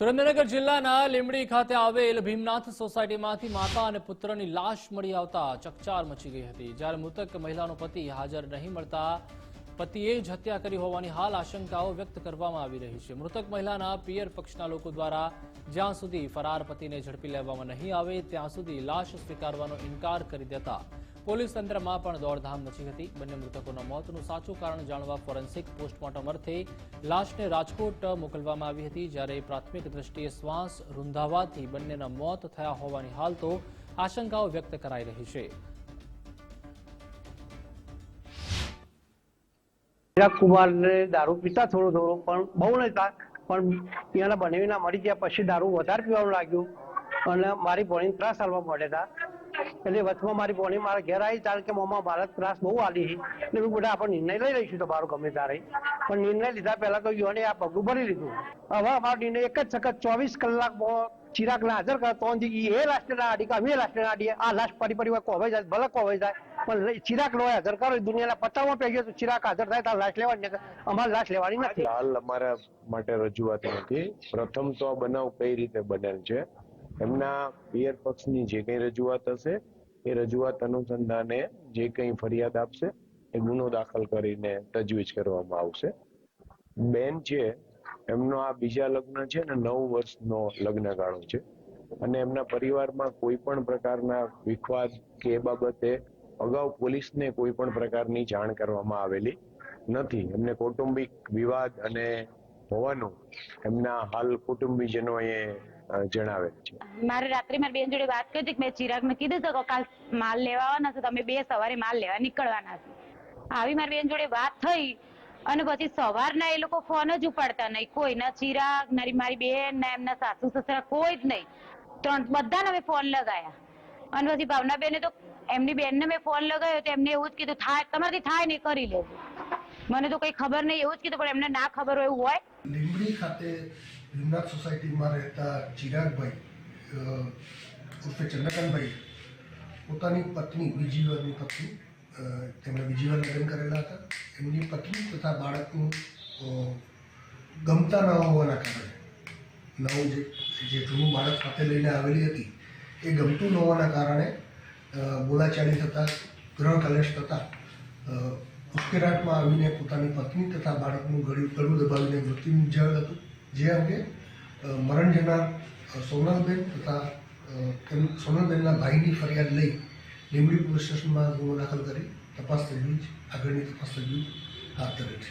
સુરેન્દ્રનગર જિલ્લાના લીંબડી ખાતે આવેલ ભીમનાથ સોસાયટીમાંથી માતા અને પુત્રની લાશ મળી આવતા ચકચાર મચી ગઈ હતી। જ્યારે મૃતક મહિલાનો પતિ હાજર નહીં મળતા પતિએ જ હત્યા કરી હોવાની હાલ આશંકાઓ વ્યક્ત કરવામાં આવી રહી છે। મૃતક મહિલાના પિયર પક્ષના લોકો દ્વારા જ્યાં સુધી ફરાર પતિને ઝડપી લેવામાં નહીં આવે ત્યાં સુધી લાશ સ્વીકારવાનો ઇનકાર કરી દેતા પોલીસ તંત્રમાં પણ દોડધામ મચી હતી। બંને મૃતકોના મોતનું સાચું કારણ જાણવા ફોરેન્સિક પોસ્ટમોર્ટમ અર્થે લાશને રાજકોટ મોકલવામાં આવી હતી। જ્યારે પ્રાથમિક દ્રષ્ટિએ શ્વાસ રૂંધાવાથી બંનેના મોત થયા હોવાની હાલ તો આશંકાઓ વ્યક્ત કરાઈ રહી છે। કુમાર ને દારૂ પીતા થોડો થોડો પણ બહુ નતા, પણ એના બનાવીના મરી ગયા પછી દારૂ વધારે પીવાનું લાગ્યું અને મારી ભોણી ત્રાસ હાલવા પડ્યા હતા। એટલે વચમાં મારી ભોણી મારા ઘેર આવી કારણ કે મમ્મા ભારત ત્રાસ બહુ આલી છે એટલે મેં બધા આપણે નિર્ણય લઈ લઈશું તમારો ગમે ત્યારે, પણ નિર્ણય લીધા પહેલા તો યોને આ પગલું ભરી લીધું। હવે અમારો નિર્ણય એક જ સખત 24 કલાકમાં ચિરાગને હાજર કરે તો એ લાસ્ટ ના આડી અમે લાસ્ટ ના આડીએ આ લાસ્ટ પડી કોવાઈ જાય ભલે કોવાઈ જાય પણ ચિરાગ નો હાજર કરો। દુનિયાના પતાવવા પૈકી તો ચિરાગ હાજર થાય તો લાશ લેવાની, અમારે લાશ લેવાની નથી। હાલ અમારા માટે રજૂઆત નથી। પ્રથમ તો આ બનાવ કઈ રીતે બનેલ છે, એમના પિયર પક્ષની જે કઈ રજૂઆત હશે એ રજૂઆત અનુસંધાને જે કઈ ફરિયાદ આપશે એ ગુનો દાખલ કરીને તજવીજ કરવામાં આવશે। બેન છે એમનો આ બીજા લગ્ન છે ને 9 વર્ષનો લગ્ન ગાળો છે અને એમના પરિવારમાં કોઈ પણ પ્રકારના વિખવાદ કે એ બાબતે અગાઉ પોલીસને કોઈ પણ પ્રકારની જાણ કરવામાં આવેલી નથી। એમને કૌટુંબિક વિવાદ અને હોવાનું એમના હાલ કુટુંબીજનોએ જણાવેલ છે। મારે રાત્રે મારી બેન જોડે વાત કરી હતી કે મેં ચિરાગને કીધું હતું કે કાલ માલ લેવા આવવાના છે, તમે 2 સવારે માલ લેવા નીકળવાના છે। આવી મારી બેન જોડે વાત થઈ અને પછી સવારના એ લોકો ફોન જ ઉપાડતા નહીં, કોઈ ના ચિરાગ ના મારી બેન ના એમના સાસુ સસરા કોઈ જ નહીં। બધાને મેં ફોન લગાયા અને પછી ભાવનાબેને તો એમની બેનને મેં ફોન લગાવ્યો તો એમને એવું જ કીધું થાય તમારાથી થાય નહીં કરી લેજો। મને તો કઈ ખબર નહીં એવું જ કીધું, પણ એમને ના ખબર હોય એવું હોય। લીંબડી ખાતે ભીમનાથ સોસાયટીમાં રહેતા ચિરાગભાઈ ઉર્ફે ચંદ્રકાંતભાઈ પોતાની પત્ની બીજી વારની પત્ની તેમણે બીજી વાર લગ્ન કરેલા હતા। એમની પત્ની તથા બાળકનું ગમતા ન હોવાના કારણે નવું જે જૂનું બાળક સાથે લઈને આવેલી હતી એ ગમતું ન હોવાના કારણે બોલાચાલી થતાં ગ્રહ કલેશ થતાં ઉશ્કેરાટમાં આવીને પોતાની પત્ની તથા બાળકનું ગળું દબાવીને મૃત્યુ નિપજાવેલ હતું। જે અંગે મરણ જનાર સોનલબેન તથા સોનલબેનના ભાઈની ફરિયાદ લઈ લીંબડી પોલીસ સ્ટેશનમાં ગુનો દાખલ કરી તપાસ તજવીજ આગળની તપાસ તજવીજ હાથ ધરેલ છે।